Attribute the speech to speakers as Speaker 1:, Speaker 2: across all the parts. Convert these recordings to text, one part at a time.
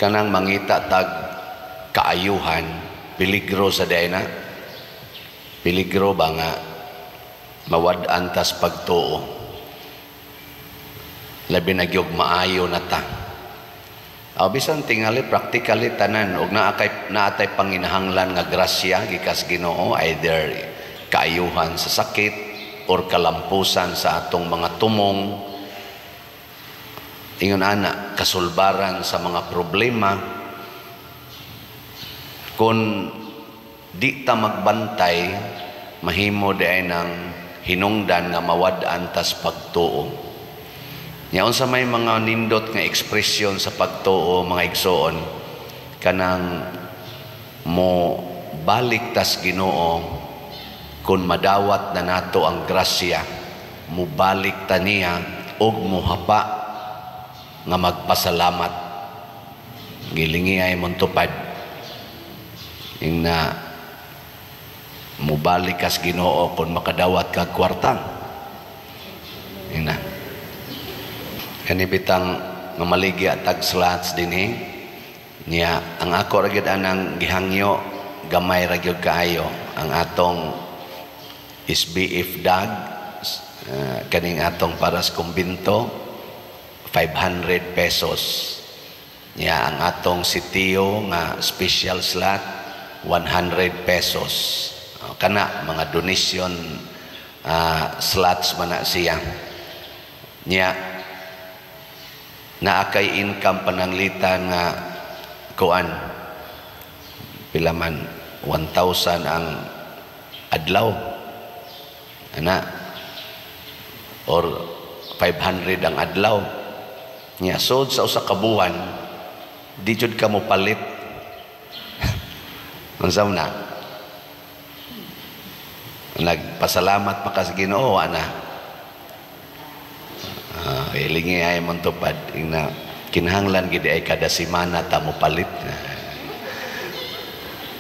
Speaker 1: kanang mangita tag kaayuhan, peligro sa dayna. Peligro ba nga mawad-an tas pagtuo. Labi na gyud maayo na ta. Aw bisan tingali practically tanan og naatay panginahanglan nga grasya gikas Ginoo, either kaayuhan sa sakit or kalampusan sa atong mga tumong, ingon ana kasulbaran sa mga problema. Kung di ta magbantay, mahimo di ay ng hinungdan nga mawad-an tas pagtuo. Yaon sa may mga nindot nga ekspresyon sa pagtuo, mga igsoon, kanang mo balik tas Ginoo kung madawat na nato ang grasya, mo balik ta niya og muhapa nga magpasalamat. Gilingi ay mong tupad ing na mubalik kas Ginoo kung makadawat kag kwartang. Ing na kanibitang nga maligi atag slots dinhi niya ang ako ra gyud anang gihangyo gamay ra gyud kaayo ang atong SBF dag kaning atong paras kumbinto 500 pesos niya ang atong sitiyo nga special slot 100 pesos kana mga donation slots man na siya niya na akay income pananglitan nga kuan pila man 1,000 ang adlaw ana or 500 ang adlaw nya sod sa usa ka buwan di jud ka mo palit unsa na nagpasalamat pa ka sa Ginoo ana. Ilingi ay mong tupad na kinahanglan gid ay kada semana ta mo palit.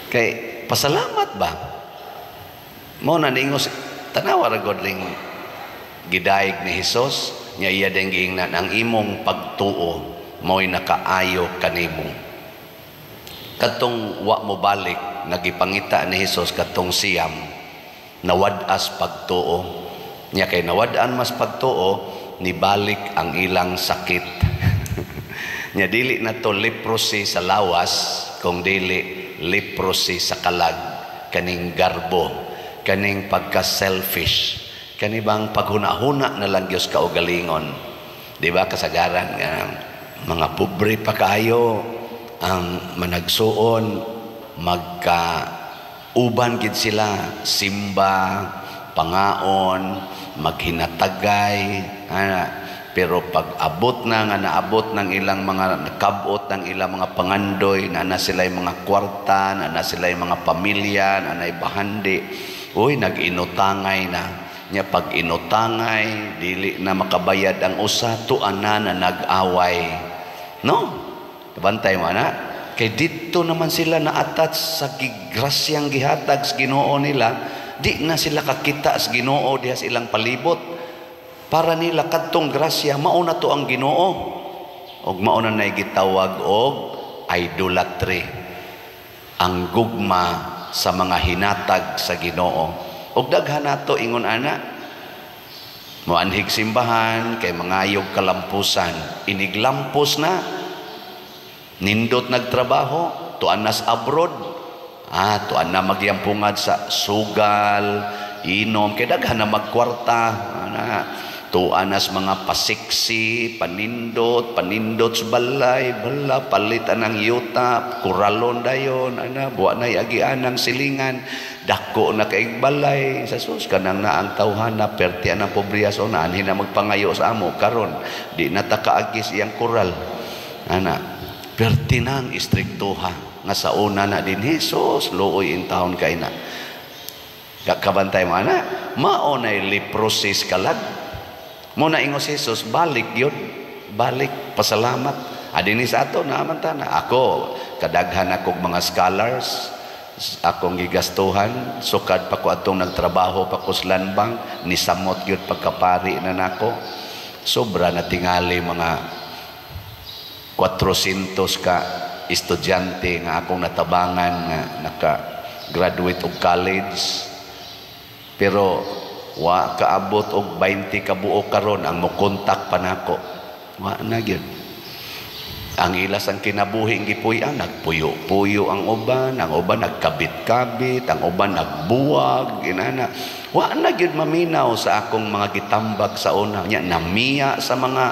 Speaker 1: Kay pasalamat ba? Mo na ningos tanawa ra gud ling gidaig ni Hesus nya iya ding giingnan ang imong pagtuo mo'y nakaayo kanimo. Katong wa mo balik nagipangita ni Hesus katong siyam nawad-as pagtuo nya kay nawad-an mas pagtuo nibalik ang ilang sakit. Nya dili na to leprosy sa lawas kung dili leprosy sa kalag, kaning garbo, kaning pagka-selfish, kanibang paghuna-huna na lang Diyos kaugalingon. Di ba kasagaran nga mga pobre pa kayo ang managsuon magka-uban gid sila simba pangaon maghinatagay pero pag abot na nga naabot ng ilang mga nakabot ng ilang mga pangandoy na sila'y mga kwarta na sila'y mga pamilya na ibahandi uy nag-inutangay na nya pag inutangay dili na makabayad ang usa tuan na nag-away no bantay mo na kay dito naman sila na-attach sa grasyang gihatag sa Ginoo nila. Di na sila kakita sa Ginoo diha sa ilang palibot. Para nila kadtong grasya mauna to ang Ginoo. Og mauna na gitawag og idolatry. Ang gugma sa mga hinatag sa Ginoo. Og daghan nato ingon ana. Moanhig simbahan kay mangayog kalampusan. Iniglampos na. Nindot nagtrabaho, tuan nas abroad. Tuan na magyampungad sa sugal, inom, kaya daghan na magkwarta, tuan nas mga pasiksi, panindot sa balay, bala, palitan ng yuta, kuralon dayon, buwan na yagian ng silingan, dako na kaig balay, sa sus, kanang na ang tawhan na pertian ng pobriyas o naan, hina magpangayo sa amo, karon, di natakaagis iyang kural, pertinang istriktuha, nga sa una na din Hesus luoy in taon kay na kabantay mo ana maonay leprosy kalag mo na ingos Hesus balik yun balik pasalamat adini sa ato naman ta na ako kadaghan akong mga scholars akong gigastuhan sukad pa ko atong nagtrabaho pa ko sa Land Bank ni samot gyud pagkapari na nako sobra na tingali mga 400 ka estudyante nga akong natabangan nga naka-graduate og college, pero wa kaabot og 20 ka buok karon ang mokontak pa nako. Wa na gyud. Ang ilas ang kinabuhi gipuy-an, nagpuyo-puyo ang uban nagkabit-kabit, ang uban nagbuwag, inana. Wa na gyud maminaw sa akong mga gitambag sa una nya, namiya sa mga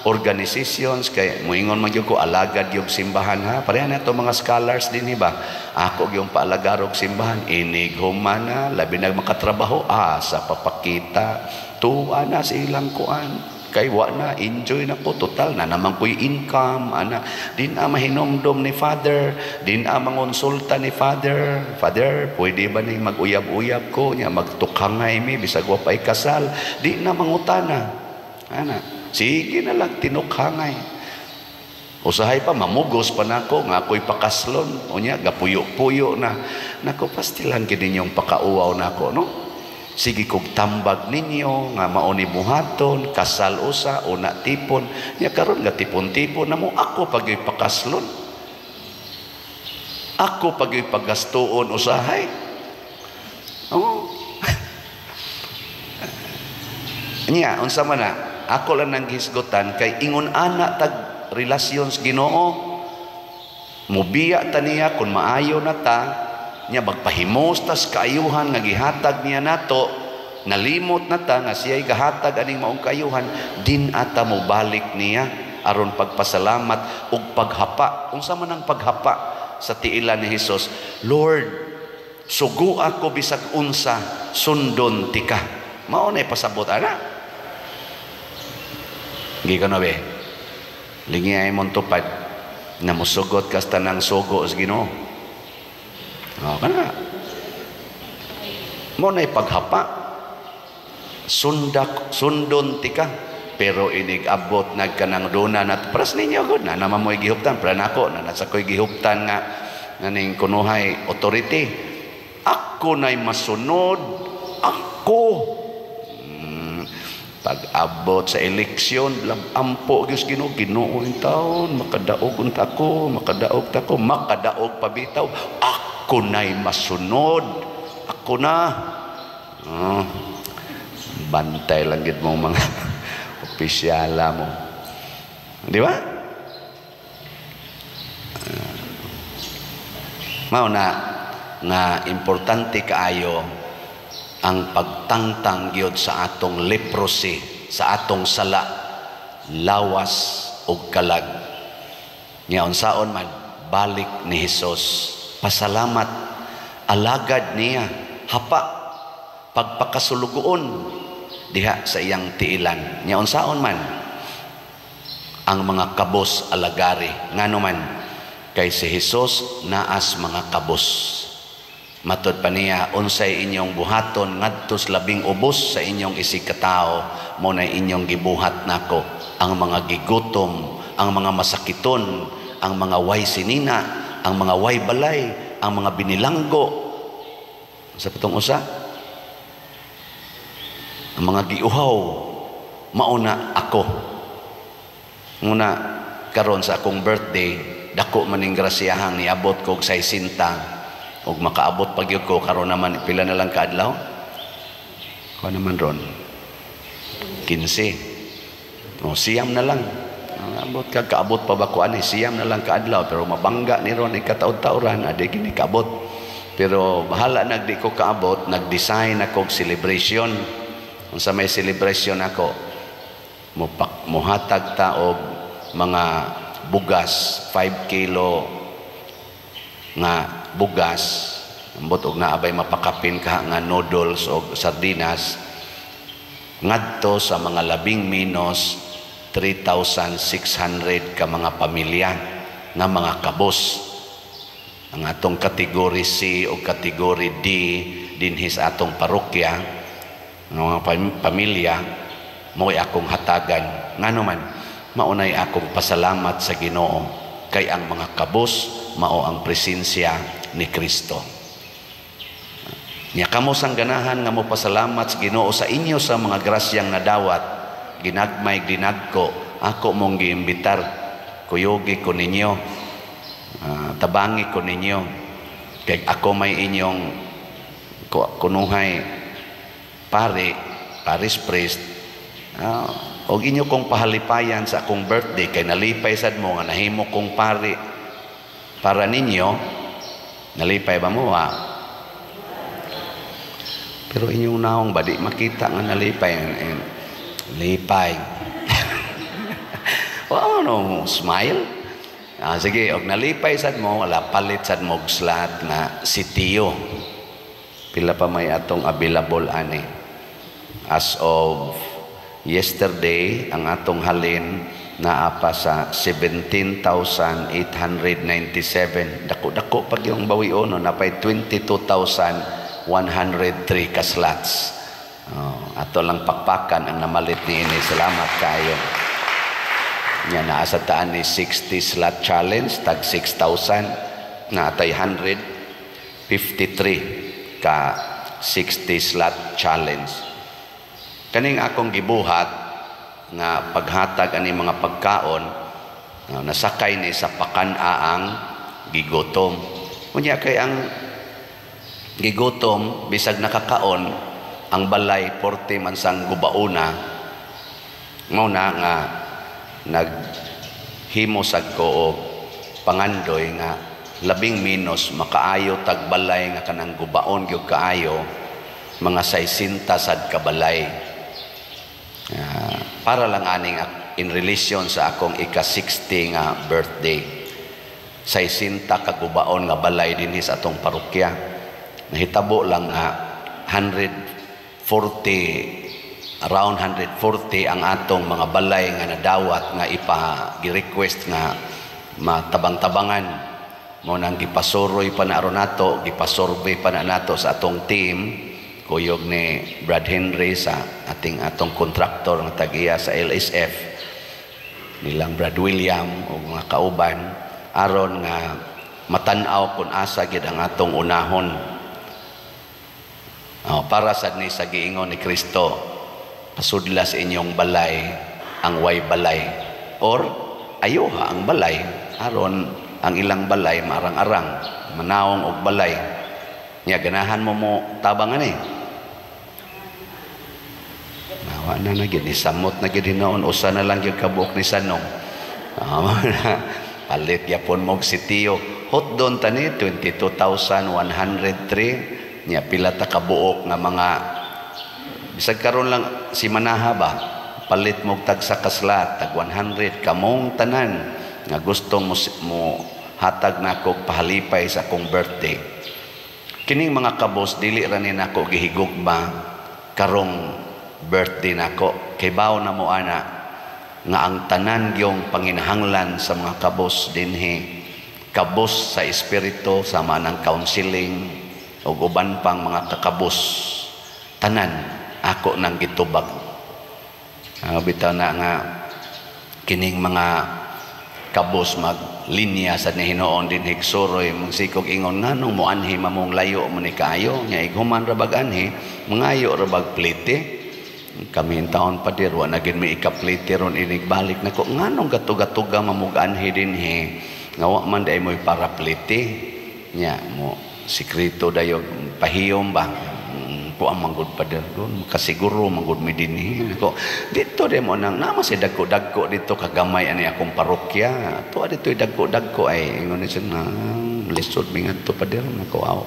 Speaker 1: organizations kay moingon man gyud ko alagad yung simbahan ha. Pareha na to mga scholars din ba. Ako yung paalagarog simbahan, inig humana, labi na makatrabaho, sa papakita, tuwa na sa ilang kuan. Kay wa na, enjoy na ko, total na naman ko'y income, ana. Din mahinomdom ni Father, din mangonsulta ni Father. Father, pwede ba nang mag-uyab-uyab ko, niya magtukhangay mi, bisag wa pa'y kasal, di na mangutana. Ana, sige na lang, tinukhangay. Usahay pa, mamugos pa na ako, nga ako'y pakaslon, o niya, gapuyo-puyo na. Nako, pastilan kininyong pakauaw na ako, no? Sige kog tambag ninyo nga mauni buhaton, kasal usa, una tipon. Nya karon nga tipon-tipon namo, ako pagyoy pakaslon. Ako pagyoy pagastuon usahay. Oh. Nya unsa man na, ako lang nang hisgutan kay ingon ana tag relasyon sa Ginoo. Mubiya ta niya kun maayo na ta. Nya magpahimos tas kaayuhan nga gihatag niya nato, nalimot na ta nga siya'y gahatag aning maong kaayuhan, din ata mo balik niya aron pagpasalamat ug paghapa. Unsa man ang paghapa sa tiilan ni Hesus? Lord, sugo ako bisag unsa, sundon tika. Mao nay pasabot ana. Gikano be? Lingiyay mon tupad na mosugot kas tanang sugo sa Ginoo. Kana mo na paghapa, sundon tika, pero inig-abot nagkanang duna na pras ninyo gud na naman mo'y gihuptan, para nako na nasa ko'y gihuptan nga naning kunuhay authority, ako na'y masunod, ako pag-abot sa eleksyon, ampo gyud Ginoo, Ginoo in taon, makadaog unta ko, makadaog pabitaw, ako na'y masunod, ako na. Bantay lang gid mo mga opisyala mo, di ba? Mao na nga importante kaayo ang pagtangtang gyud sa atong leprosy, sa atong sala, lawas ug kalag. Nya unsaon man balik ni Hesus, pasalamat, alagad niya, hapa, pagpakasulugoon diha sa iyang tiilan. Nya unsaon man ang mga kabos alagari, ngano man kay si Hesus naas mga kabos. Matod pa niya, unsay inyong buhaton ngadto sa labing ubos sa inyong isikatao, mo na inyong gibuhat nako, ang mga gigutom, ang mga masakiton, ang mga way sinina, ang mga way balay, ang mga binilanggo. Sa patong usa, ang mga giuhaw, mauna ako. Muna karon sa akong birthday, dako maning grasyahan niabot ko og 60. Og makaabot pag yun ko, karon naman pila na lang kaadlaw. Ko naman ron 15. O siyam na lang. Abot ka, kaabot pa ba ko ani, siyam na lang kaadlaw, pero mabangga ni ron ikataod-tauran, adi gini kaabot. Pero bahala nagdi ko kaabot, nag-design ako celebration. Kung sa may celebration ako, muhatag ta og mga bugas, 5 kilo nga bugas, ambot og naabay mapakapin ka nga noodles o sardinas, ngadto sa mga labing minos 3,600 ka mga pamilya nga mga kabos. Ang atong kategory C o kategory D dinhi sa atong parokya nga mga pamilya mo'y akong hatagan. Ngano man, maunay akong pasalamat sa Ginoo kay ang mga kabos mao ang presensya ni Kristo. Nya kamo sang ganahan nga mo pasalamat sa Ginoo sa inyo sa mga grasyang nadawat, ginagmay ginagko, ako mong giimbitar, kuyogi ko ninyo tabangi ko ninyo kay ako may inyong kunuhay paris priest, og inyo kong pahalipayan sa akong birthday kay nalipay sad mo nga nahimo kong pari para ninyo. Nalipay ba mo pero inyong naong badi makita nga nalipay lipay. No, smile. Sige, og nalipay sad mo, wala palit sad mo slot nga si Tio. Pila pa may atong available ani. As of yesterday, ang atong halin naa pa sa 17,897. Dako-dako pag yung bawion, napay 22,103 ka slots. Ato lang pakpakan ang namalit ni ini. Salamat kayo. Nya naa sa taan ni 60 slot challenge tag 6,000 na atay 153 ka 60 slot challenge. Kaning akong gibuhat nga paghatag ani mga pagkaon nasakay ni sa pakan-aang gigutom. Unya kay ang gigutom bisag nakakaon ang balay 40 man sang gubauna mao na nga naghimo sad ko og pangandoy nga labing minus makaayo tag balay nga kanang gubaon gyud kaayo mga 60 sad ka balay. Para lang aning in relation sa akong ika-60 nga birthday. 60 ka gubaon nga balay dinhi sa atong parokya. Nahitabo lang nga 140 ang atong mga balay nga nadawat nga gi-request nga matabang-tabangan mo nang gipasuroy pa na aron nato, gipasurvey pa na nato sa atong team kuyog ni Brad Henry sa atong kontraktor nga tag-iya sa LSF nilang Brad William o mga kauban aron nga matan-aw kung asa gid ang atong unahon para sad ni sa giingon ni Kristo, pasudla sa inyong balay ang way balay or ayuha ang balay aron ang ilang balay marang-arang manawong og balay nya ganahan mo tabangan nawa na gyud ni samot na gyud hinoon usa na lang gyud kabuok ni Sanong palit yapon mo si Tio hot doon tani 22,103 nya pila ta kabuok nga mga bisag karon lang si Manaha ba palit mo tag sa kaslat tag 100 kamong tanan nga gusto mo hatag nako pahalipay sa akong birthday. Kining mga kabos dili ra ni nako gihigugma karong birthday nako kay bawo na mo ana nga ang tanan gyong panginahanglan sa mga kabos dinhi kabos sa espiritu sama ng counseling ug uban pang mga kakabos tanan ako nang gitubag. Bitaw na nga kining mga kabos maglinya sa ni Hinoon din higsuroy magsikog ingon nganong mo anhi mamong layo mo ni kayo nya ighuman ra bag anhi mangayo ra bag plite kami taon pa dir wa na gid mi ikaplite ron inig balik nako nganong gatug-atuga mamug anhi dinhi nga wa man day moy para plite nya mo sikreto dayo pahiyom ba po ang manggod pa doon kasiguro manggod mi dinhi ko dito demo nang nama si dagko-dagko dito kagamay ani akong parokya to dito dagko-dagko ay ingon ni na lisod mi ngadto pa der nako aw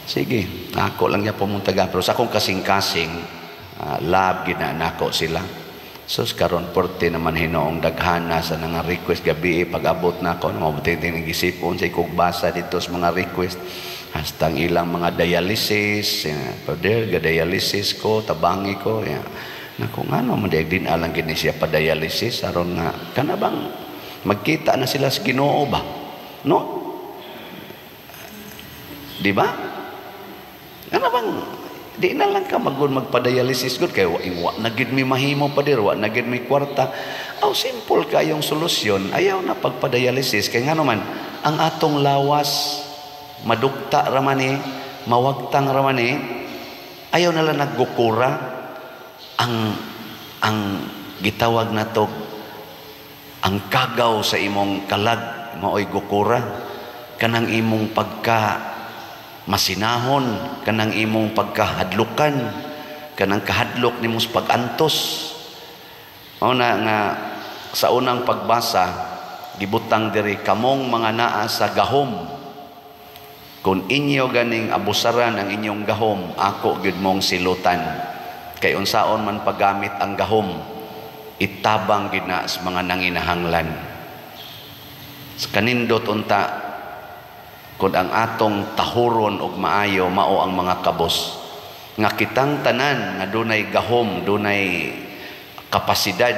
Speaker 1: sige ako lang ya pumuntaga pero sa akong kasing-kasing lab gina nako sila sus karon porte naman Hinoong daghana sa nga request gabi pag-abot nako mabuti din gisipon sa ikugbasa dito sa mga request hasta ang ilang mga dialysis pader ga dialysis ko tabangi ko nako ngano man din alang gini siya pa dialysis aron nga kana bang magkita na sila sa Ginoo ba no di ba kana bang di na lang ka magpa-dialysis good kay wa na gid mi mahimo pader wa na gid mi kwarta simple kayong solusyon ayaw na pagpa-dialysis kay ngano man ang atong lawas madukta ramani mawagtang ramani ayaw na lang naggukura ang gitawag nato ang kagaw sa imong kalag maoy gukura kanang imong pagka masinahon, kanang imong pagkahadlukan, kanang kahadlok nimo sa pag-antos. Mao na nga sa unang pagbasa gibutang diri, kamong mga naa sa gahom, kung inyo ganing abusaran ang inyong gahom, ako gyud mong silutan. Kay unsaon man paggamit ang gahom, itabang gid na sa mga nanginahanglan. Sa kanindot unta, kung ang atong tahuron og maayo, mao ang mga kabos. Nga kitang tanan nga dunay gahom, dunay kapasidad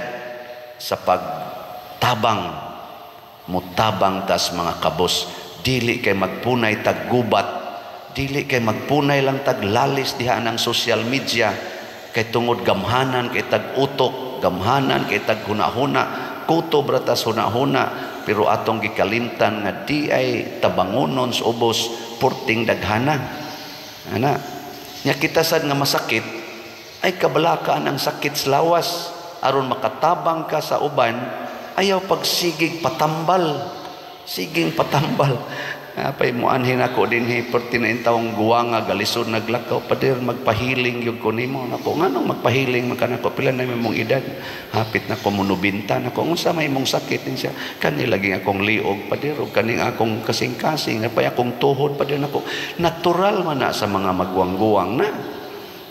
Speaker 1: sa pagtabang, mutabang tas mga kabos. Dili kay magpunay tag gubat, dili kay magpunay lang tag lalis diha ng social media, kay tungod gamhanan kay tag utok, gamhanan kay tag hunahuna, kuto bratas hunahuna. Pero atong gikalimtan nga di ay tabangonon sa ubos purting daghana. Ana, nya kita sad nga masakit ay kabalakaan ang sakit sa lawas aron makatabang ka sa uban, ayaw pagsigig patambal. Siging patambal. Apay muanhin ako dinhi 49 taong guwanga galisod naglakaw pader magpahiling yung kunimo nako nganong magpahiling man kanako pila na imong edad, hapit na ko monobinta nako unsa may imong sakit din siya, kani lagi akong liog pader ug kaning akong kasing-kasing apay akong tuhod pader nako natural man na sa mga magwang-guwang na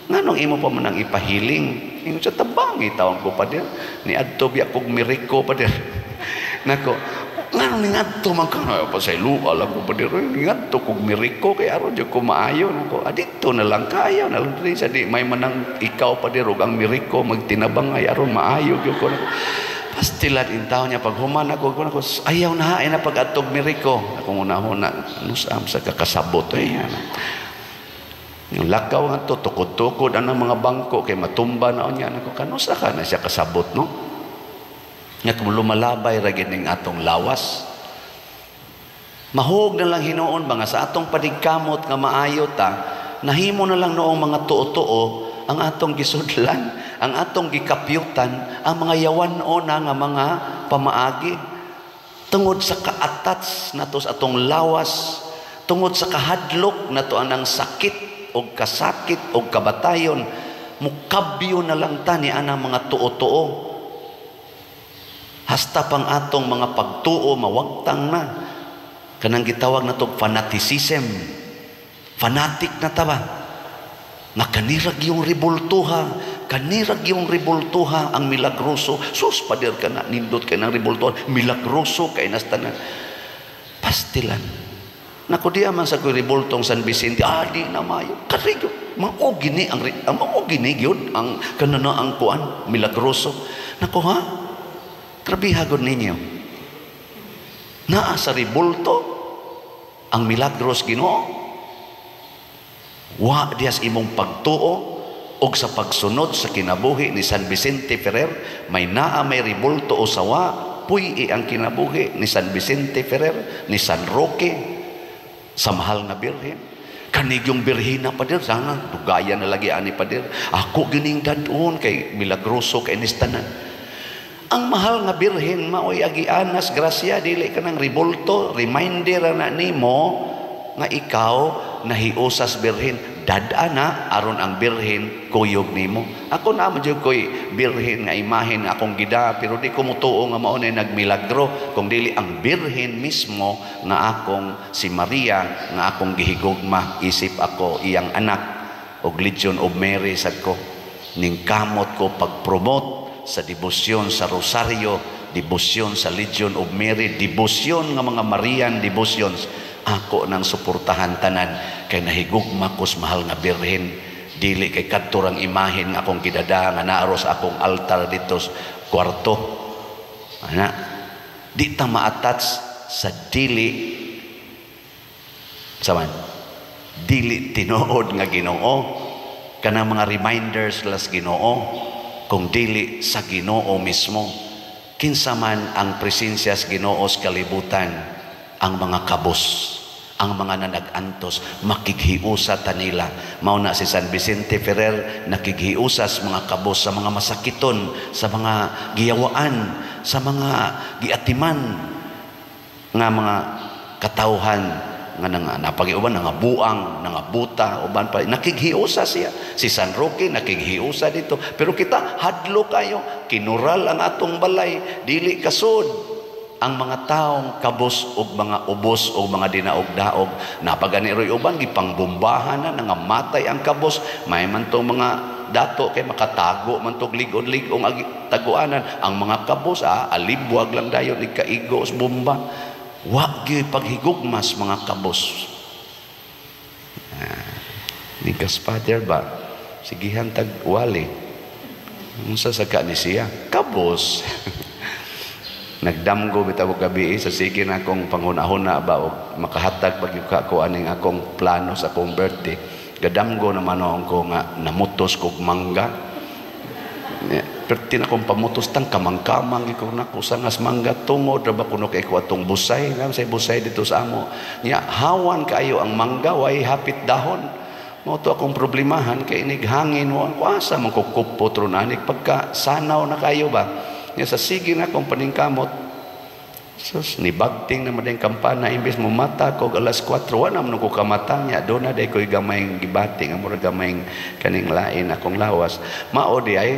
Speaker 1: nganong imo pa man ang ipahiling ingon sa tabangi taon ko pader ni adto biya kog miriko pader nako nga ningadto man ka pa sa lupa lang ko pa dito ningadto kog miriko kay aron jud ko maayo nako adito na lang kayo na lang sa di may manang ikaw pa dito ang miriko magtinabang ay aron maayo jud ko nako pastilan intaw niya pag human ako ayaw na hain na pag atog miriko akong una-una nusam sa kakasabot yan yung lakaw nga to tukod-tukod ang mga bangko kay matumba na niya nako kanusa ka na siya kasabot no. Nga kung lumalabay ra gid ning atong lawas, mahog na lang hinuon mga sa atong padigkamot nga maayo ta, nahimo na lang noong mga tuo-tuo ang atong gisudlan, ang atong gikapyutan, ang mga yawan-o na nga mga pamaagi tungod sa ka-attach nato sa atong lawas, tungod sa kahadlok nato anang sakit o kasakit o kabatayon, mukabyo na lang ta ni anang mga tuo-tuo. Hasta pang atong mga pagtuo mawagtang na kanang gitawag na to fanaticism, fanatic na taba nga kanirag yung ribultuha, kanirag yung ribultuha ang milagroso sus pader ka na nindot kay ng ribultuha milagroso kay nastanan pastilan nako diya man sa ribultong San Vicente di na mayo kariyo maugini ang maugini gyud ang kanana ang kuan milagroso nako ha. Grabe hagod ninyo. Naa sa ribulto ang milagros Ginoo. Wa diyas imong pagtuo og sa pagsunod sa kinabuhi ni San Vicente Ferrer, may ribulto o sawa, puy ang kinabuhi ni San Vicente Ferrer, ni San Roque, sa mahal na birhen. Kanig yung birhina pa dir, sana dugayan na lagi ani pa dir. Ako gining dadon kay milagroso kay nistanan. Ang mahal nga birhen maoy agianas grasya dili ka ng ribulto reminder na nimo nga ikaw nahiusas birhen dadana aron ang birhen kuyog nimo. Ako na man jud koy birhen nga imahen nga akong gida pero di ko mutuo nga mao na nagmilagro kung dili ang birhen mismo nga akong si Maria nga akong gihigugma isip ako iyang anak og Legion of Mary sad ko ning kamot ko pag-promote sa debosyon sa Rosario, debosyon sa Legion of Mary, debosyon nga mga Marian devotions, ako nang suportahan tanan kay nahigugma ko sa mahal nga birhen dili kay kadto rang imahen nga akong gidada nga naaro sa akong altar dito sa kwarto ana di ta ma-attach sa dili tinuod nga Ginoo kanang mga reminders las Ginoo kung dili sa Ginoo mismo. Kinsa man ang presensya sa Ginoo sa kalibutan, ang mga kabos, ang mga nanag-antos, makighiusa ta nila. Mao na si San Vicente Ferrer nakighiusa sa mga kabos, sa mga masakiton, sa mga giyawaan, sa mga giatiman nga mga katawhan nga napagiuban nga buang, nga buta, uban pa nakighiusa siya. Si San Roque nakighiusa dito. Pero kita hadlo kayo, kinural ang atong balay, dili kasod ang mga taong kabos og mga ubos og mga dinaog-daog. Napagani roy uban gipangbombahan na nangamatay ang kabos. May man tong mga dato kay makatago man tog ligon-ligong taguanan. Ang mga kabos alibwag lang dayon ikaigo sa bomba. Wa gyud paghigugmas mga kabos. Ni Father ba sigihan tag wali. Unsa sa ni siya? Kabos. Nagdamgo bitaw gabi sa sige na akong panghuna-huna ba og makahatag pag ko aning akong plano sa akong birthday. Gadamgo naman ako nga namutos kog mangga. Perti na kong pamutos tang kamang-kamang ikaw na ko sangas mangga tungod ra ba kuno kay ko atong busay nga say busay dito sa amo nya hawan kaayo ang mangga way hapit dahon mo to akong problemahan kay inig hangin mo ko asa man ko kupot ron anik pagka sanaw na kayo ba nya sa sige na kong paningkamot sus nibagting na mading kampana imbes mo mata ko alas 4 wa na ko kamata nya do na day koy gamayng gibating amo gamayng kaning lain akong lawas mao di ay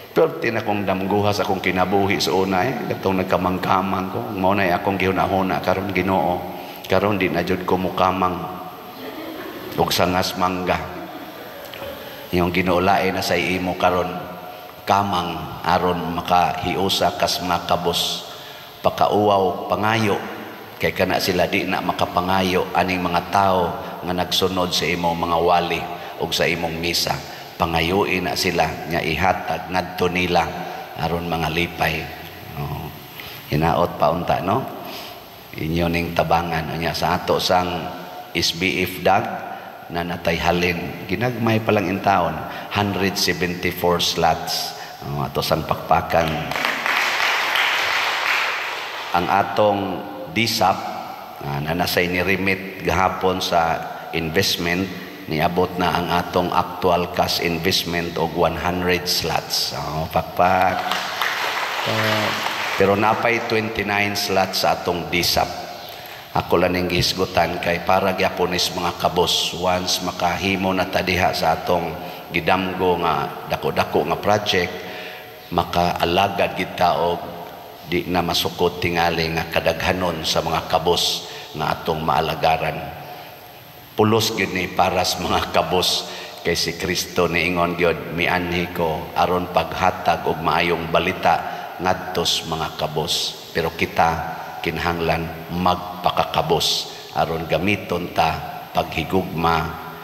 Speaker 1: perti na kong damguhas akong kinabuhi sa una gatong nagkamang-kamang ko mao na akong gihuna-huna karon Ginoo karon di na jud ko mukamang og sangas mangga yung Ginoo lain na sa imo karon kamang aron makahiusa kas mga kabos pakauwaw pangayo kay kana sila di na makapangayo aning mga tao nga nagsunod sa imong mga wali ug sa imong misa. Pangayuin na sila nya ihatag ngadto nila aron mga lipay. Hinaot pa unta no inyo ning tabangan nya sa ato sang SBF dag na natayhalin ginagmay pa lang in taon 174 slots ato sang pakpakan ang atong DSAP na nasay ni remit gahapon sa investment niabot na ang atong actual cash investment og 100 slots. Pakpak. Pero napay 29 slots sa atong DSAP. Ako lang ning gisgutan kay para gyapon is mga kabos once makahimo na ta diha sa atong gidamgo nga dako-dako nga project makaalagad kita og di na masukod tingali nga kadaghanon sa mga kabos nga atong maalagaran. Pulos gyud ni paras mga kabos kay si Kristo niingon gyud mianhi ko aron paghatag og maayong balita ngadtos mga kabos pero kita kinahanglan magpakakabos aron gamiton ta paghigugma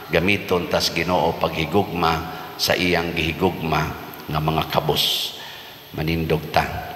Speaker 1: gamiton tas Ginoo paghigugma sa iyang gihigugma nga mga kabos manindog ta.